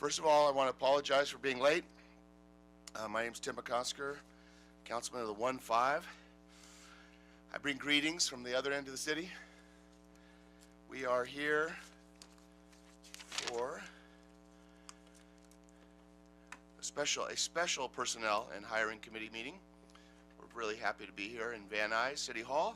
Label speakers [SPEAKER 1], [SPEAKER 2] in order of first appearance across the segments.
[SPEAKER 1] First of all, I want to apologize for being late. My name's Tim McCosker, councilman of the 1-5. I bring greetings from the other end of the city. We are here for a special personnel and hiring committee meeting. We're really happy to be here in Van Nuys City Hall.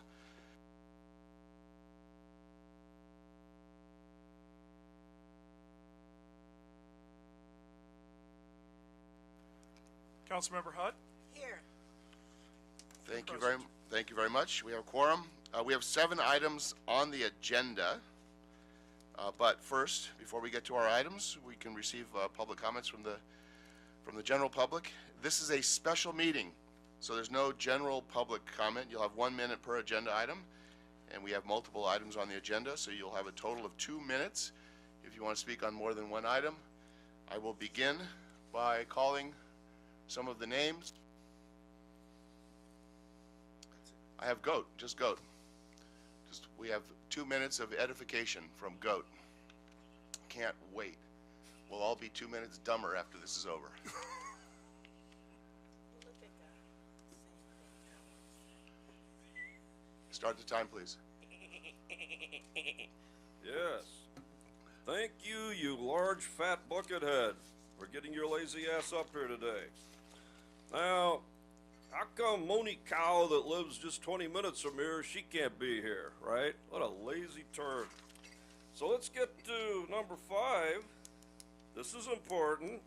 [SPEAKER 2] Councilmember Hutt.
[SPEAKER 3] Here.
[SPEAKER 1] Thank you very much. We have a quorum. We have 7 items on the agenda. But first, before we get to our items, we can receive public comments from the general public. This is a special meeting, so there's no general public comment. You'll have 1 minute per agenda item, and we have multiple items on the agenda, so you'll have a total of 2 minutes if you want to speak on more than one item. I will begin by calling some of the names. I have Goat, just Goat. We have 2 minutes of edification from Goat. Can't wait. We'll all be 2 minutes dumber after this is over. Start the time, please.
[SPEAKER 4] Yes. Thank you, you large fat buckethead, for getting your lazy ass up here today. Now, how come Moni Cow that lives just 20 minutes from here, she can't be here, right? What a lazy turd. So let's get to number 5. This is important.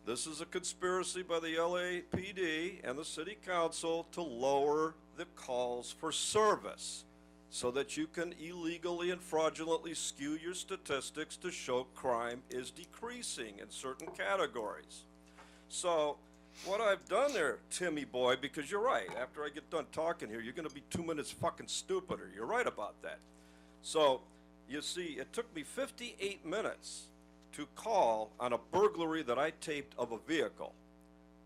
[SPEAKER 4] This is a conspiracy by the LAPD and the City Council to lower the calls for service so that you can illegally and fraudulently skew your statistics to show crime is decreasing in certain categories. So what I've done there, Timmy boy, because you're right, after I get done talking here, you're going to be 2 minutes fucking stupider. You're right about that. So, you see, it took me 58 minutes to call on a burglary that I taped of a vehicle.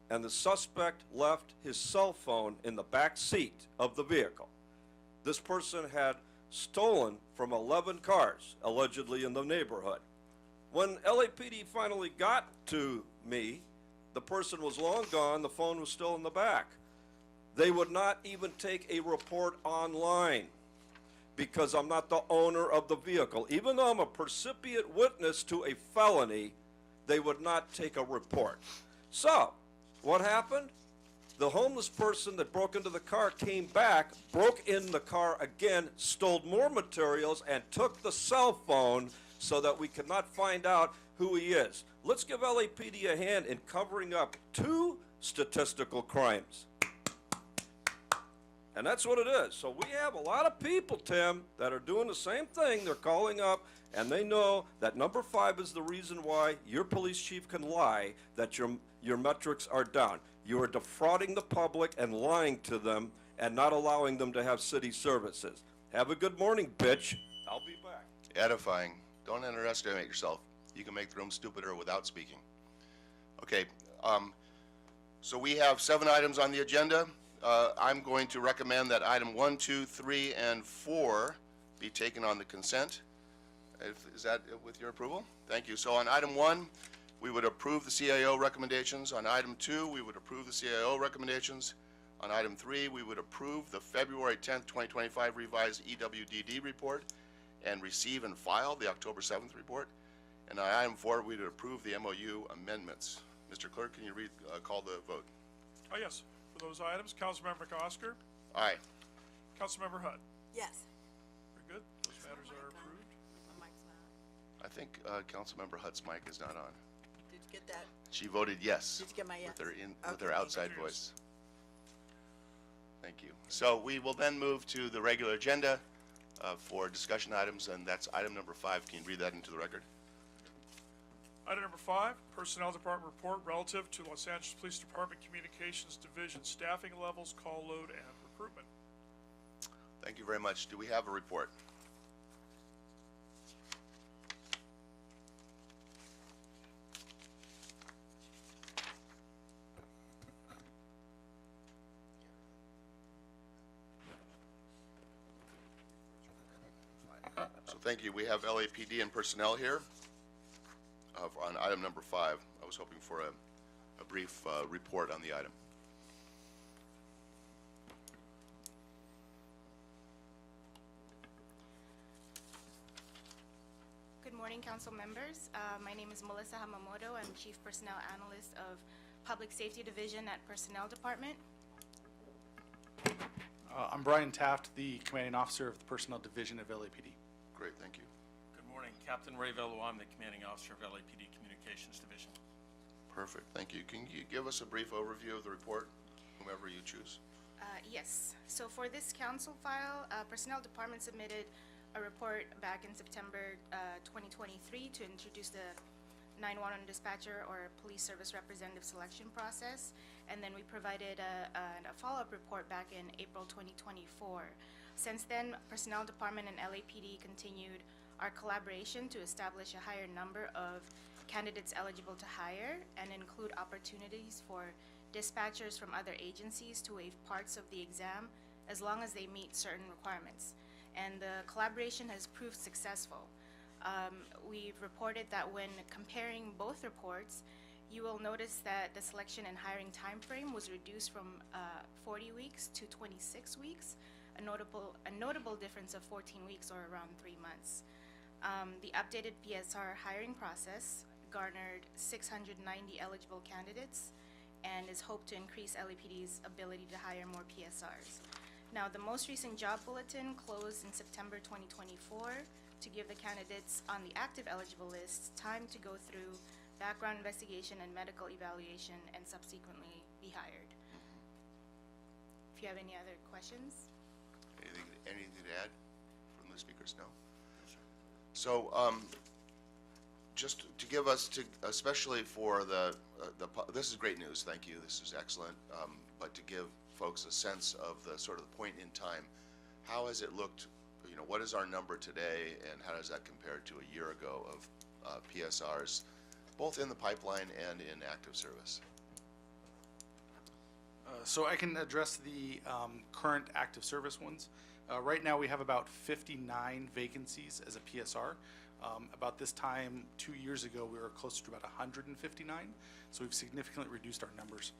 [SPEAKER 4] And the suspect left his cell phone in the back seat of the vehicle. This person had stolen from 11 cars, allegedly in the neighborhood. When LAPD finally got to me, the person was long gone, the phone was still in the back. They would not even take a report online because I'm not the owner of the vehicle. Even though I'm a percipient witness to a felony, they would not take a report. So, what happened? The homeless person that broke into the car came back, broke in the car again, stole more materials, and took the cell phone so that we could not find out who he is. Let's give LAPD a hand in covering up 2 statistical crimes. And that's what it is. So we have a lot of people, Tim, that are doing the same thing. They're calling up, and they know that number 5 is the reason why your police chief can lie that your metrics are down. You are defrauding the public and lying to them and not allowing them to have city services. Have a good morning, bitch. I'll be back.
[SPEAKER 1] Edifying. Don't underestimate yourself. You can make the room stupider without speaking. Okay, so we have 7 items on the agenda. I'm going to recommend that item 1, 2, 3, and 4 be taken on the consent. Is that with your approval? Thank you. So on item 1, we would approve the CAO recommendations. On item 2, we would approve the CAO recommendations. On item 3, we would approve the February 10th, 2025 revised EWDD report and receive and file the October 7th report. And on item 4, we would approve the MOU amendments. Mr. Clerk, can you call the vote?
[SPEAKER 2] Oh, yes. For those items, Councilmember McCosker.
[SPEAKER 1] Aye.
[SPEAKER 2] Councilmember Hutt.
[SPEAKER 3] Yes.
[SPEAKER 2] Very good. Those matters are approved.
[SPEAKER 3] My mic's not.
[SPEAKER 1] I think Councilmember Hutt's mic is not on.
[SPEAKER 3] Did you get that?
[SPEAKER 1] She voted yes.
[SPEAKER 3] Did you get my yes?
[SPEAKER 1] With her outside
[SPEAKER 2] Yes.
[SPEAKER 1] voice. Thank you. So we will then move to the regular agenda for discussion items, and that's item number 5. Can you read that into the record?
[SPEAKER 2] Item number 5, Personnel Department report relative to Los Angeles Police Department Communications Division staffing levels, call load, and recruitment.
[SPEAKER 1] Thank you very much. Do we have a report? So thank you. We have LAPD and personnel here. on item number 5. I was hoping for a brief report on the item.
[SPEAKER 5] Good morning, council members. My name is Melissa Hamamoto. I'm Chief Personnel Analyst of Public Safety Division at Personnel Department.
[SPEAKER 6] I'm Brian Taft, the Commanding Officer of the Personnel Division of LAPD.
[SPEAKER 1] Great, thank you.
[SPEAKER 7] Good morning, Captain Ray Velo. I'm the Commanding Officer of LAPD Communications Division.
[SPEAKER 1] Perfect, thank you. Can you give us a brief overview of the report, whomever you choose?
[SPEAKER 5] Yes, so for this council file, Personnel Department submitted a report back in September 2023 to introduce the 911 dispatcher or police service representative selection process. And then we provided a follow-up report back in April 2024. Since then, Personnel Department and LAPD continued our collaboration to establish a higher number of candidates eligible to hire and include opportunities for dispatchers from other agencies to waive parts of the exam as long as they meet certain requirements. And the collaboration has proved successful. We've reported that when comparing both reports, you will notice that the selection and hiring timeframe was reduced from 40 weeks to 26 weeks, a notable difference of 14 weeks or around 3 months. The updated PSR hiring process garnered 690 eligible candidates and is hoped to increase LAPD's ability to hire more PSRs. Now, the most recent job bulletin closed in September 2024 to give the candidates on the active eligible list time to go through background investigation and medical evaluation and subsequently be hired. If you have any other questions?
[SPEAKER 1] Anything to add from the speakers? No? So, just to give us, especially for this is great news, thank you, this is excellent, but to give folks a sense of the sort of the point in time, how has it looked, you know, what is our number today and how does that compare to a year ago of PSRs, both in the pipeline and in active service?
[SPEAKER 6] So I can address the current active service ones. Right now we have about 59 vacancies as a PSR. About this time 2 years ago we were closer to about 159, so we've significantly reduced our numbers.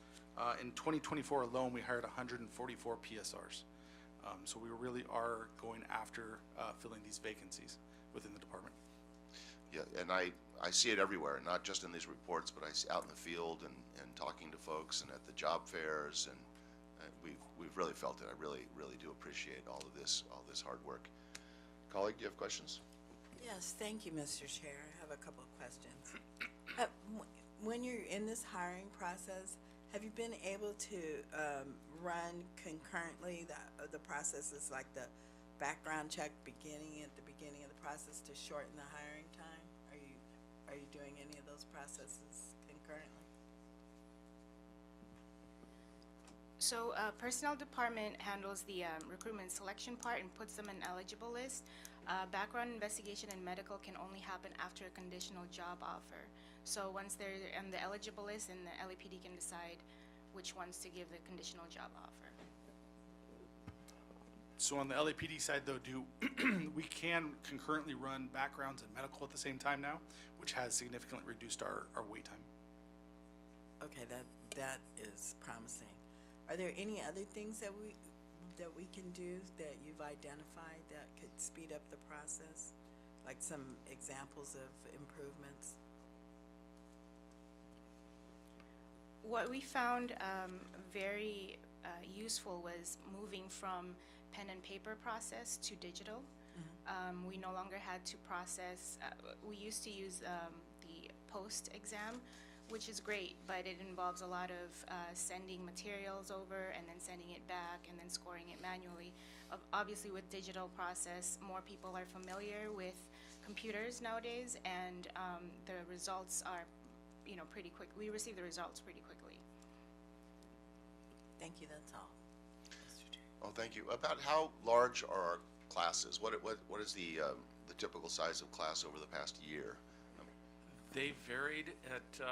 [SPEAKER 6] In 2024 alone we hired 144 PSRs. So we really are going after filling these vacancies within the department.
[SPEAKER 1] Yeah, and I see it everywhere, not just in these reports, but I see out in the field and talking to folks and at the job fairs, and we've really felt it. I really do appreciate all this hard work. Colleague, do you have questions?
[SPEAKER 3] Yes, thank you, Mr. Chair. I have a couple of questions. When you're in this hiring process, have you been able to run concurrently the processes like the background check at the beginning of the process to shorten the hiring time? Are you doing any of those processes concurrently?
[SPEAKER 5] So Personnel Department handles the recruitment selection part and puts them in eligible list. Background investigation and medical can only happen after a conditional job offer. So once they're on the eligible list, then the LAPD can decide which ones to give the conditional job offer.
[SPEAKER 6] So on the LAPD side though, we can concurrently run backgrounds and medical at the same time now, which has significantly reduced our wait time.
[SPEAKER 3] Okay, that is promising. Are there any other things that we can do that you've identified that could speed up the process? Like some examples of improvements?
[SPEAKER 5] What we found very useful was moving from pen and paper process to digital. We no longer had to process, we used to use the post exam, which is great, but it involves a lot of sending materials over and then sending it back and then scoring it manually. Obviously with digital process, more people are familiar with computers nowadays, and the results are, you know, pretty quick. We receive the results pretty quickly.
[SPEAKER 3] Thank you, that's all, Mr. Chair.
[SPEAKER 1] Oh, thank you. About how large are our classes? What is the typical size of class over the past year?
[SPEAKER 7] They varied at,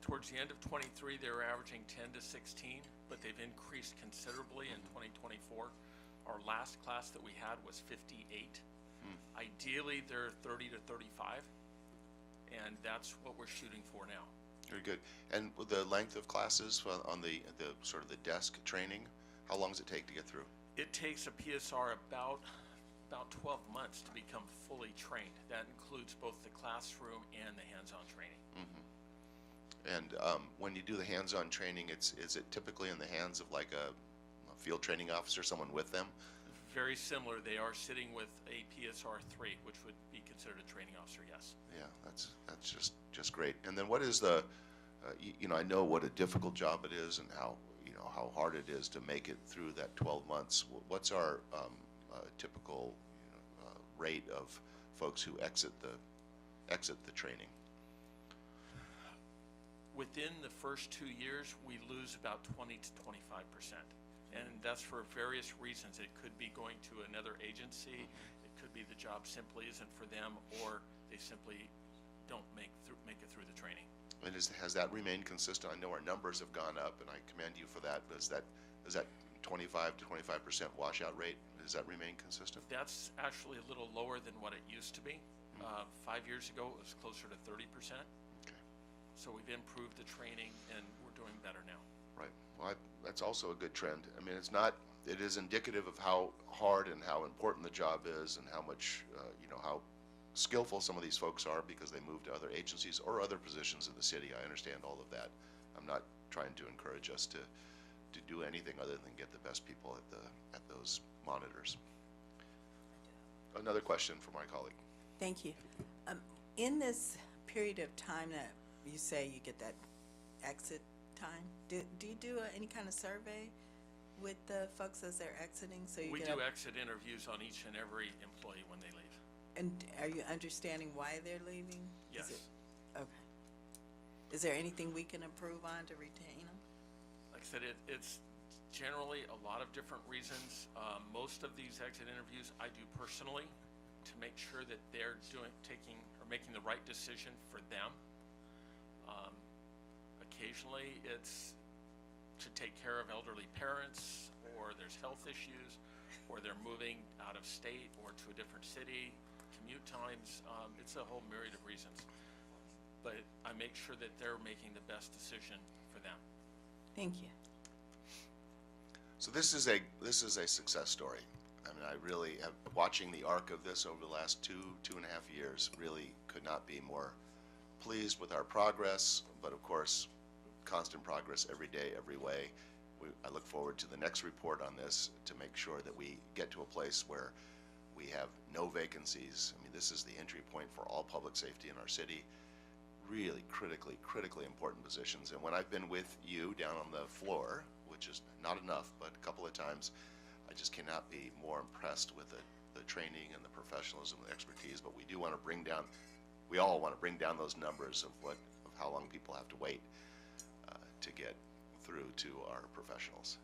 [SPEAKER 7] towards the end of 23, they were averaging 10 to 16, but they've increased considerably in 2024. Our last class that we had was 58. Ideally, they're 30 to 35. And and that's what we're shooting for now.
[SPEAKER 1] Very good. And with the length of classes on the sort of the desk training, how long does it take to get through?
[SPEAKER 7] It takes a PSR about 12 months to become fully trained. That includes both the classroom and the hands-on training.
[SPEAKER 1] And when you do the hands-on training, is it typically in the hands of like a field training officer, someone with them?
[SPEAKER 7] Very similar. They are sitting with a PSR 3, which would be considered a training officer, yes.
[SPEAKER 1] Yeah, that's just great. And then what is the, you know, I know what a difficult job it is and how, you know, how hard it is to make it through that 12 months. What's our typical, you know, rate of folks who exit the training?
[SPEAKER 7] Within the first 2 years, we lose about 20 to 25%. And that's for various reasons. It could be going to another agency. It could be the job simply isn't for them, or they simply don't make it through the training.
[SPEAKER 1] And has that remained consistent? I know our numbers have gone up, and I commend you for that. But is that 25 to 25% washout rate? Does that remain consistent?
[SPEAKER 7] That's actually a little lower than what it used to be. 5 years ago, it was closer to 30%.
[SPEAKER 1] Okay.
[SPEAKER 7] So we've improved the training, and we're doing better now.
[SPEAKER 1] Right. Well, that's also a good trend. I mean, it is indicative of how hard and how important the job is and how much, you know, how skillful some of these folks are because they move to other agencies or other positions in the city. I understand all of that. I'm not trying to encourage us to do anything other than get the best people at those monitors. Another question from my colleague.
[SPEAKER 3] Thank you. In this period of time that you say you get that exit time, do you do any kind of survey with the folks as they're exiting? So you
[SPEAKER 7] We
[SPEAKER 3] get
[SPEAKER 7] do exit interviews on each and every employee when they leave.
[SPEAKER 3] And are you understanding why they're leaving?
[SPEAKER 7] Yes.
[SPEAKER 3] Okay. Is there anything we can improve on to retain them?
[SPEAKER 7] Like I said, it's generally a lot of different reasons. Most of these exit interviews I do personally to make sure that they're making the right decision for them. Occasionally it's to take care of elderly parents, or there's health issues, or they're moving out of state or to a different city, commute times. It's a whole myriad of reasons. But I make sure that they're making the best decision for them.
[SPEAKER 3] Thank you.
[SPEAKER 1] So this is a success story. I mean, I really have, watching the arc of this over the last two and a half years, really could not be more pleased with our progress, but of course, constant progress every day, every way. I look forward to the next report on this to make sure that we get to a place where we have no vacancies. I mean, this is the entry point for all public safety in our city. Really critically important positions. And when I've been with you down on the floor, which is not enough, but a couple of times, I just cannot be more impressed with the training and the professionalism, the expertise. But we do want to bring down, we all want to bring down those numbers of how long people have to wait to get through to our professionals.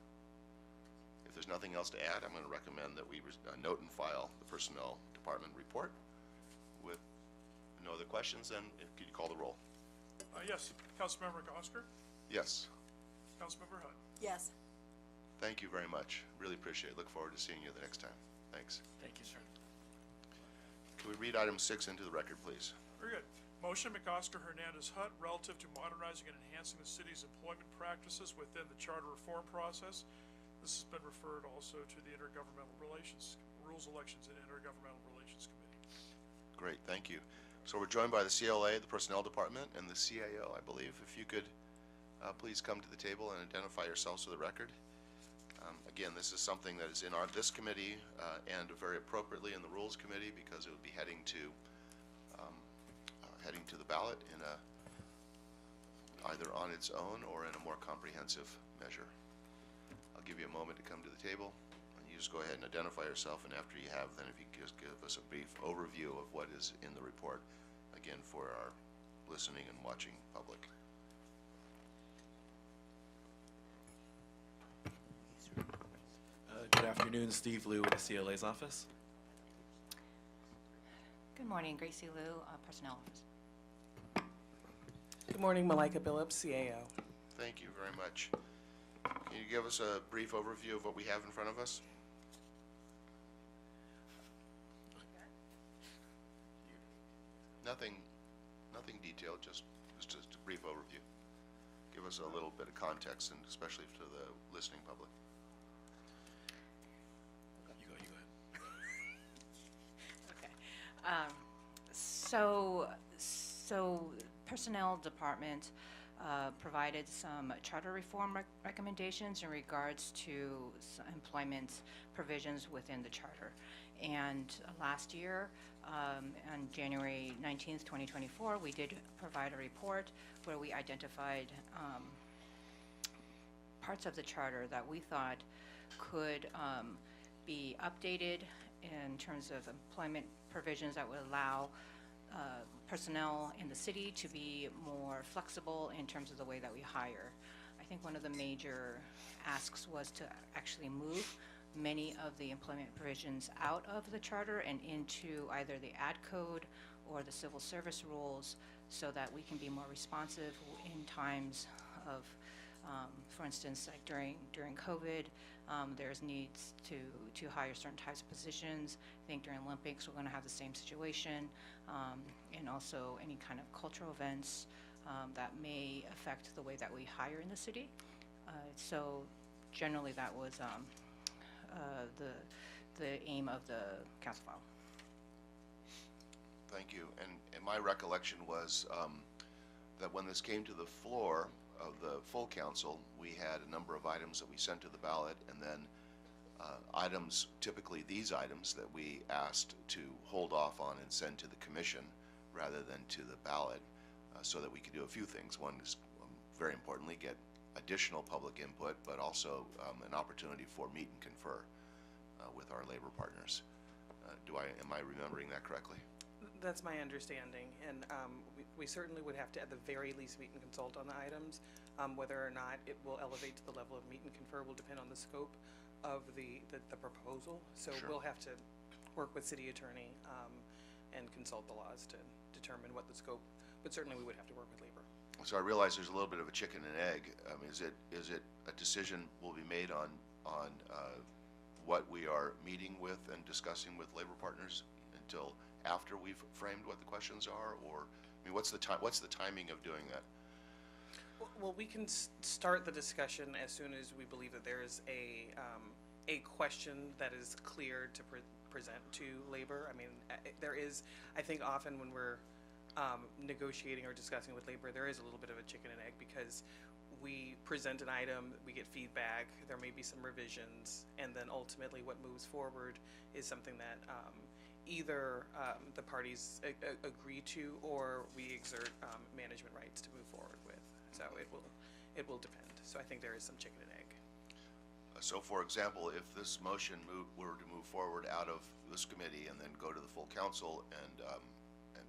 [SPEAKER 1] If there's nothing else to add, I'm going to recommend that we note and file the Personnel Department report. With no other questions, then could you call the roll?
[SPEAKER 2] Yes, Councilmember Gosker,
[SPEAKER 1] Yes.
[SPEAKER 2] Councilmember Hutt.
[SPEAKER 3] Yes.
[SPEAKER 1] Thank you very much. Really appreciate it. Look forward to seeing you the next time. Thanks.
[SPEAKER 7] Thank you, sir.
[SPEAKER 1] Can we read item 6 into the record, please?
[SPEAKER 2] Very good. Motion McOsker Hernandez Hutt relative to modernizing and enhancing the city's employment practices within the charter reform process. This has been referred also to the Intergovernmental Relations, Rules, Elections, and Intergovernmental Relations Committee.
[SPEAKER 1] Great, thank you. So we're joined by the CLA, the Personnel Department, and the CAO, I believe. If you could please come to the table and identify yourselves for the record. Again, this is something that is in this committee and very appropriately in the Rules Committee because it would be heading to the ballot in either on its own or in a more comprehensive measure. I'll give you a moment to come to the table, and you just go ahead and identify yourself, and after you have, then if you could just give us a brief overview of what is in the report, again, for our listening and watching public.
[SPEAKER 8] Good afternoon, Steve Liu with the CLA's office.
[SPEAKER 9] Good morning, Gracie Liu, Personnel Office.
[SPEAKER 10] Good morning, Malika Billups, CAO.
[SPEAKER 1] Thank you very much. Can you give us a brief overview of what we have in front of us? Nothing detailed, just a brief overview. Give us a little bit of context, and especially to the listening public.
[SPEAKER 8] You go ahead.
[SPEAKER 9] Okay. So Personnel Department provided some charter reform recommendations in regards to employment provisions within the charter. And last year, on January 19th, 2024, we did provide a report where we identified parts of the charter that we thought could be updated in terms of employment provisions that would allow personnel in the city to be more flexible in terms of the way that we hire. I think one of the major asks was to actually move many of the employment provisions out of the charter and into either the ad code or the civil service rules so that we can be more responsive in times of, for instance, like during COVID, there's needs to hire certain types of positions. I think during Olympics, we're going to have the same situation, and also any kind of cultural events that may affect the way that we hire in the city. So generally, that was the aim of the council file.
[SPEAKER 1] Thank you. And my recollection was that when this came to the floor of the full council, we had a number of items that we sent to the ballot, and then items, typically these items, that we asked to hold off on and send to the commission rather than to the ballot, so that we could do a few things. One is, very importantly, get additional public input, but also an opportunity for meet and confer with our labor partners. Am I remembering that correctly?
[SPEAKER 10] That's my understanding, and we certainly would have to, at the very least, meet and consult on the items. Whether or not it will elevate to the level of meet and confer will depend on the scope of the proposal. So
[SPEAKER 1] Sure.
[SPEAKER 10] We'll have to work with city attorney and consult the laws to determine what the scope, but certainly we would have to work with labor.
[SPEAKER 1] So I realize there's a little bit of a chicken and egg. Is it a decision will be made on what we are meeting with and discussing with labor partners until after we've framed what the questions are, or I mean, what's the timing of doing that?
[SPEAKER 10] Well, we can start the discussion as soon as we believe that there is a question that is clear to present to labor. I mean, there is, I think often when we're negotiating or discussing with labor, there is a little bit of a chicken and egg, because we present an item, we get feedback, there may be some revisions, and then ultimately what moves forward is something that either the parties agree to, or we exert management rights to move forward with. So it will depend. So I think there is some chicken and egg.
[SPEAKER 1] So, for example, if this motion were to move forward out of this committee and then go to the full council and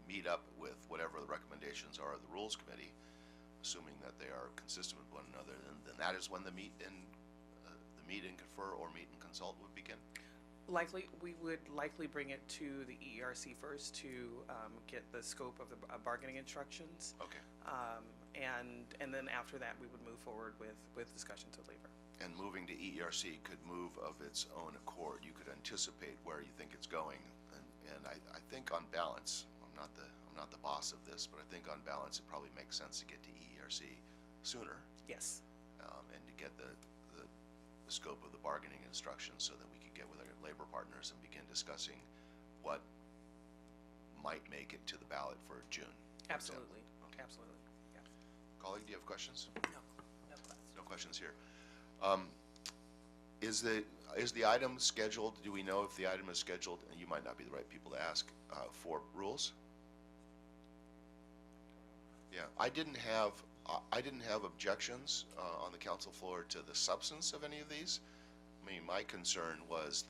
[SPEAKER 1] meet up with whatever the recommendations are of the Rules Committee, assuming that they are consistent with one another, then that is when the meet and confer or meet and consult would begin.
[SPEAKER 10] We would likely bring it to the EERC first to get the scope of the bargaining instructions.
[SPEAKER 1] Okay.
[SPEAKER 10] And then after that, we would move forward with discussions with labor.
[SPEAKER 1] And moving to EERC could move of its own accord. You could anticipate where you think it's going, and I think on balance, I'm not the boss of this, but I think on balance it probably makes sense to get to EERC sooner.
[SPEAKER 10] Yes.
[SPEAKER 1] And to get the scope of the bargaining instructions so that we could get with our labor partners and begin discussing what might make it to the ballot for June.
[SPEAKER 10] Absolutely. Okay. Absolutely. Yeah.
[SPEAKER 1] Colleague, do you have questions?
[SPEAKER 3] No questions.
[SPEAKER 1] No questions here. Is the item scheduled? Do we know if the item is scheduled? And you might not be the right people to ask for rules. Yeah, I didn't have objections on the council floor to the substance of any of these. I mean, my concern was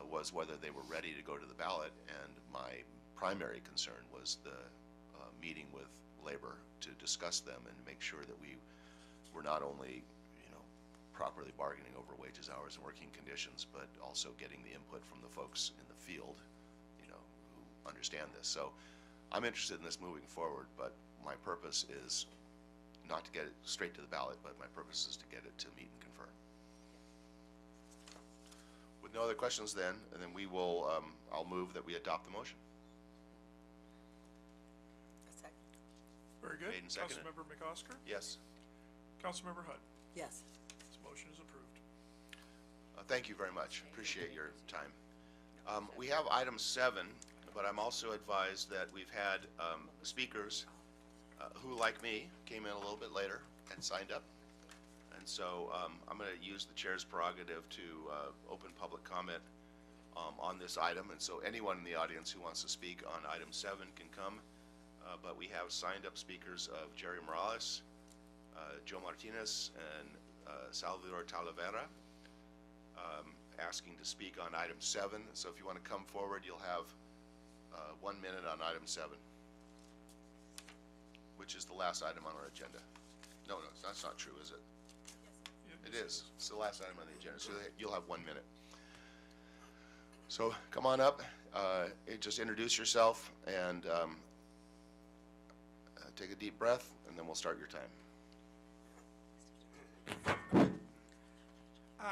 [SPEAKER 1] was whether they were ready to go to the ballot, and my primary concern was the meeting with labor to discuss them and make sure that we were not only properly bargaining over wages, hours, and working conditions, but also getting the input from the folks in the field, who understand this. So I'm interested in this moving forward, but my purpose is not to get it straight to the ballot, but my purpose is to get it to meet and confer. With no other questions then I'll move that we adopt the motion.
[SPEAKER 3] A
[SPEAKER 2] Very good.
[SPEAKER 1] Made and seconded.
[SPEAKER 2] Councilmember McCosker?
[SPEAKER 1] Yes.
[SPEAKER 2] Councilmember Hutt?
[SPEAKER 3] Yes.
[SPEAKER 2] This motion is approved.
[SPEAKER 1] Thank you very much. Appreciate your time. We have item 7, but I'm also advised that we've had speakers who, like me, came in a little bit later and signed up. And so I'm going to use the chair's prerogative to open public comment on this item. And so anyone in the audience who wants to speak on item 7 can come. But we have signed up speakers of Jerry Morales, Joe Martinez, and Salvador Talavera, asking to speak on item 7. So if you want to come forward, you'll have 1 minute on item 7, which is the last item on our agenda. No, that's not true, is it? It is. It's the last item on the agenda, so you'll have 1 minute. So come on up, just introduce yourself, and take a deep breath, and then we'll start your time.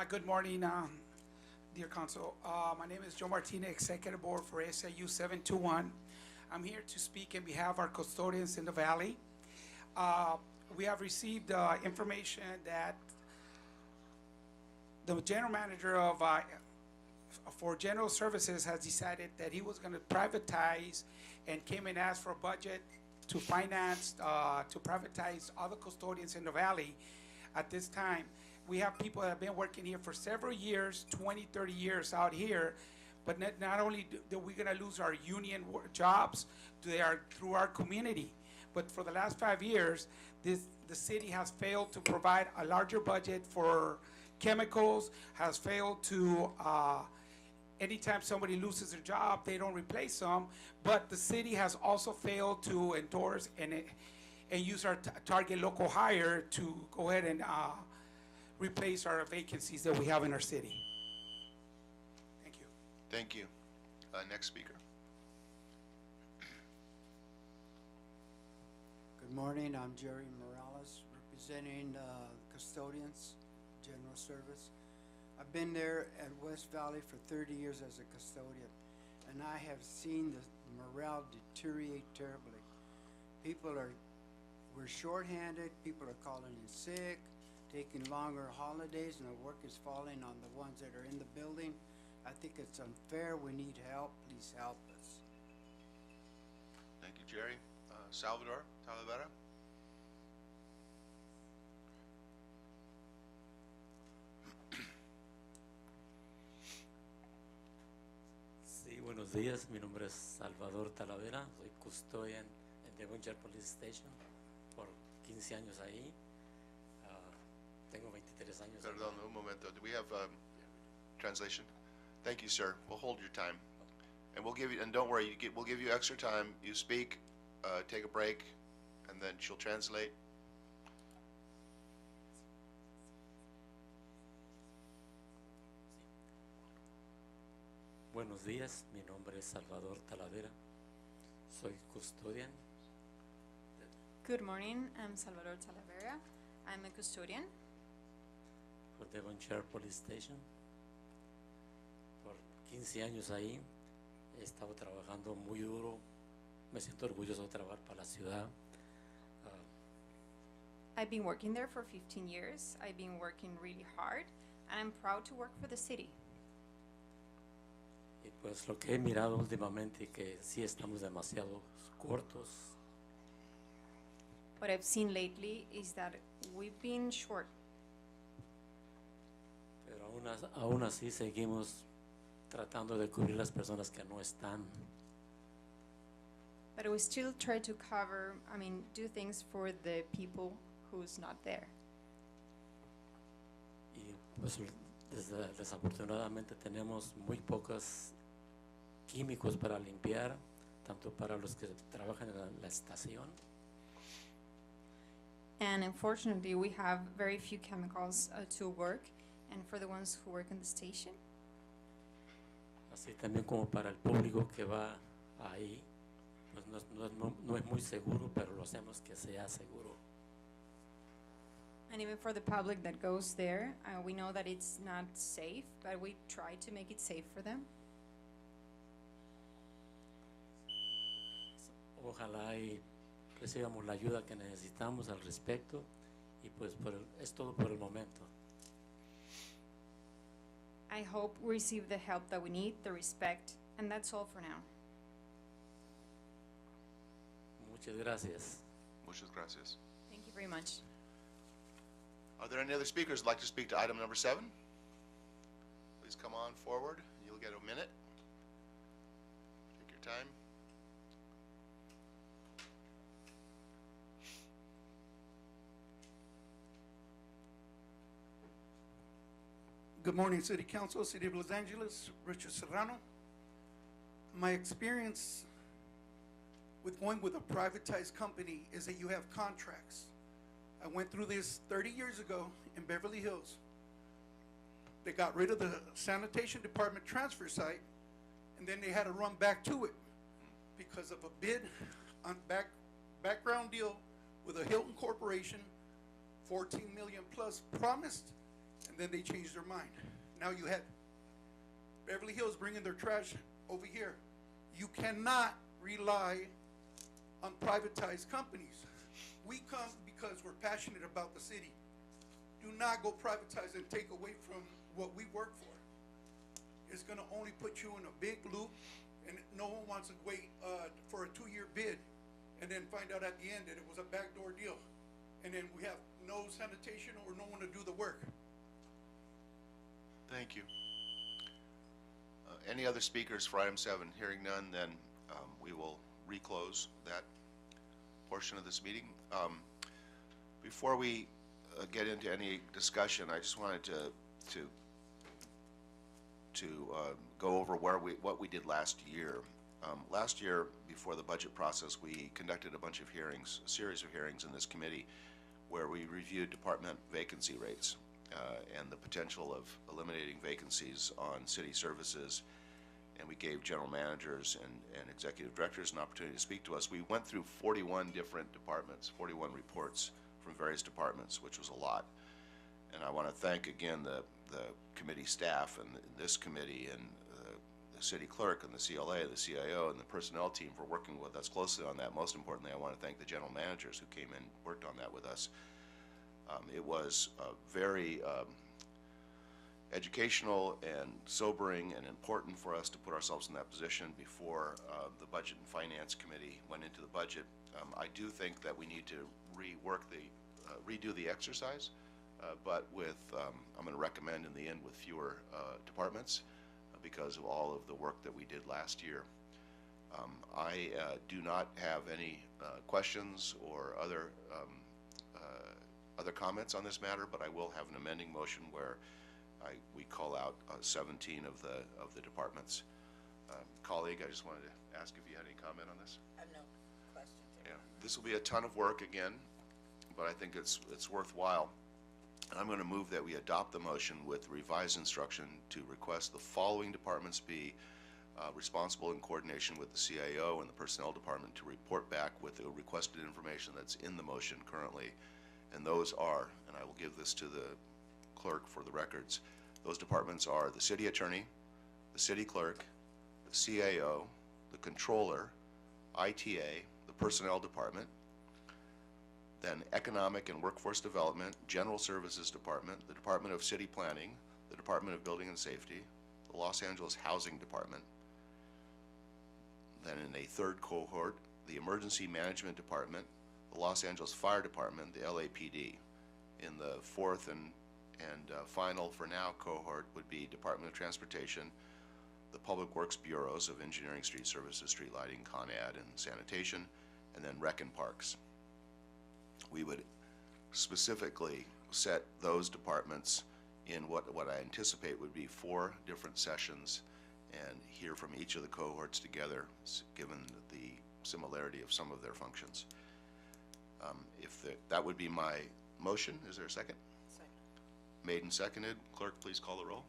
[SPEAKER 11] Good morning, dear council. My name is Joe Martinez, Executive Board for SIU 721. I'm here to speak on behalf of our custodians in the valley. We have received information that the general manager of for general services has decided that he was going to privatize and came and asked for a budget to finance to privatize other custodians in the valley. At this time, we have people that have been working here for several years, 20, 30 years out here, but not only are we going to lose our union jobs, they are through our community. But for the last 5 years, the city has failed to provide a larger budget for chemicals, has failed to, anytime somebody loses their job, they don't replace them, but the city has also failed to endorse and use our target local hire to go ahead and replace our vacancies that we have in our city. Thank you.
[SPEAKER 1] Thank you. Next speaker.
[SPEAKER 12] Good morning, I'm Jerry Morales, representing custodians, general service. I've been there at West Valley for 30 years as a custodian, and I have seen the morale deteriorate terribly. We're shorthanded, people are calling in sick, taking longer holidays, and the work is falling on the ones that are in the building. I think it's unfair, we need help, please help us.
[SPEAKER 1] Thank you, Jerry. Salvador Talavera.
[SPEAKER 13] Sí, buenos días. Mi nombre es Salvador Talavera. Soy custodian en Devonshire Police Station por 15 años ahí. Tengo 23 años.
[SPEAKER 1] Perdón, un momento. Do we have translation? Thank you, sir. We'll hold your time, and we'll give you. And don't worry, we'll give you extra time. You speak, take a break, and then she'll translate.
[SPEAKER 13] Buenos días. Mi nombre es Salvador Talavera. Soy custodian.
[SPEAKER 14] Good morning, I'm Salvador Talavera. I'm a custodian
[SPEAKER 13] Por Devonshire Police Station. Por 15 años ahí. He estado trabajando muy duro. Me siento orgulloso de trabajar para la ciudad.
[SPEAKER 14] I've been working there for 15 years. I've been working really hard, and I'm proud to work for the city.
[SPEAKER 13] Y pues lo que he mirado últimamente que sí estamos demasiado cortos.
[SPEAKER 14] What I've seen lately is that we've been short,
[SPEAKER 13] Pero aún así seguimos tratando de cubrir las personas que no están.
[SPEAKER 14] but we still try to do things for the people who's not there.
[SPEAKER 13] Y pues desafortunadamente tenemos muy pocos químicos para limpiar, tanto para los que trabajan en la estación.
[SPEAKER 14] And unfortunately, we have very few chemicals to work, and for the ones who work in the station,
[SPEAKER 13] Así también como para el público que va ahí, pues no es muy seguro, pero lo hacemos que sea seguro.
[SPEAKER 14] and even for the public that goes there, we know that it's not safe, but we try to make it safe for them.
[SPEAKER 13] Ojalá y recibamos la ayuda que necesitamos al respecto y pues es todo por el momento.
[SPEAKER 14] I hope we receive the help that we need, the respect, and that's all for now.
[SPEAKER 13] Muchas gracias.
[SPEAKER 1] Muchas gracias.
[SPEAKER 14] Thank you very much.
[SPEAKER 1] Are there any other speakers who'd like to speak to item number 7? Please come on forward. You'll get a minute. Take your time.
[SPEAKER 15] Good morning, City Council, City of Los Angeles, Richard Serrano. My experience with going with a privatized company is that you have contracts. I went through this 30 years ago in Beverly Hills. They got rid of the sanitation department transfer site, and then they had to run back to it because of a bid on background deal with a Hilton Corporation, 14 million plus promised, and then they changed their mind. Now you have Beverly Hills bringing their trash over here. You cannot rely on privatized companies. We come because we're passionate about the city. Do not go privatize and take away from what we work for. It's gonna only put you in a big loop, and no one wants to wait for a 2-year bid and then find out at the end that it was a backdoor deal. And then we have no sanitation or no one to do the work.
[SPEAKER 1] Thank you. Any other speakers for item 7? Hearing none, then we will reclose that portion of this meeting. Before we get into any discussion, I just wanted to go over what we did last year. Last year, before the budget process, we conducted a bunch of hearings, a series of hearings in this committee, where we reviewed department vacancy rates and the potential of eliminating vacancies on city services. And we gave general managers and executive directors an opportunity to speak to us. We went through 41 different departments, 41 reports from various departments, which was a lot. And I want to thank again the committee staff and this committee and the city clerk and the CLA, the CIO, and the personnel team for working with us closely on that. Most importantly, I want to thank the general managers who came in, worked on that with us. It was very educational and sobering and important for us to put ourselves in that position before the Budget and Finance Committee went into the budget. I do think that we need to redo the exercise, but with, I'm going to recommend in the end with fewer departments because of all of the work that we did last year. I do not have any questions or other comments on this matter, but I will have an amending motion where we call out 17 of the departments. Colleague, I just wanted to ask if you had any comment on this.
[SPEAKER 3] I have no questions.
[SPEAKER 1] Yeah, this will be a ton of work again, but I think it's worthwhile. And I'm going to move that we adopt the motion with revised instruction to request the following departments be responsible in coordination with the CIO and the Personnel Department to report back with the requested information that's in the motion currently. And those are, and I will give this to the clerk for the records, those departments are the city attorney, the city clerk, the CAO, the controller, ITA, the personnel department, then economic and workforce development, general services department, the Department of City Planning, the Department of Building and Safety, the Los Angeles Housing Department. Then in a third cohort, the Emergency Management Department, the Los Angeles Fire Department, the LAPD. In the fourth and final for now cohort would be Department of Transportation, the Public Works Bureaus of Engineering, Street Services, Street Lighting, Con Ed, and Sanitation, and then Rec and Parks. We would specifically set those departments in what I anticipate would be 4 different sessions and hear from each of the cohorts together, given the similarity of some of their functions. That would be my motion. Is there a second?
[SPEAKER 3] Second.
[SPEAKER 1] Made and seconded. Clerk, please call the roll.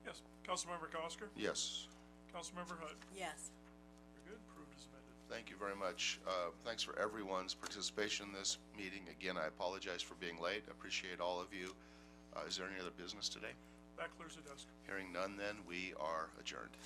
[SPEAKER 2] Yes. Councilmember Cosker?
[SPEAKER 1] Yes.
[SPEAKER 2] Councilmember Hood?
[SPEAKER 3] Yes.
[SPEAKER 2] Very good. Approved as amended.
[SPEAKER 1] Thank you very much. Thanks for everyone's participation in this meeting. Again, I apologize for being late. I appreciate all of you. Is there any other business today?
[SPEAKER 2] That clears the desk.
[SPEAKER 1] Hearing none, then, we are adjourned.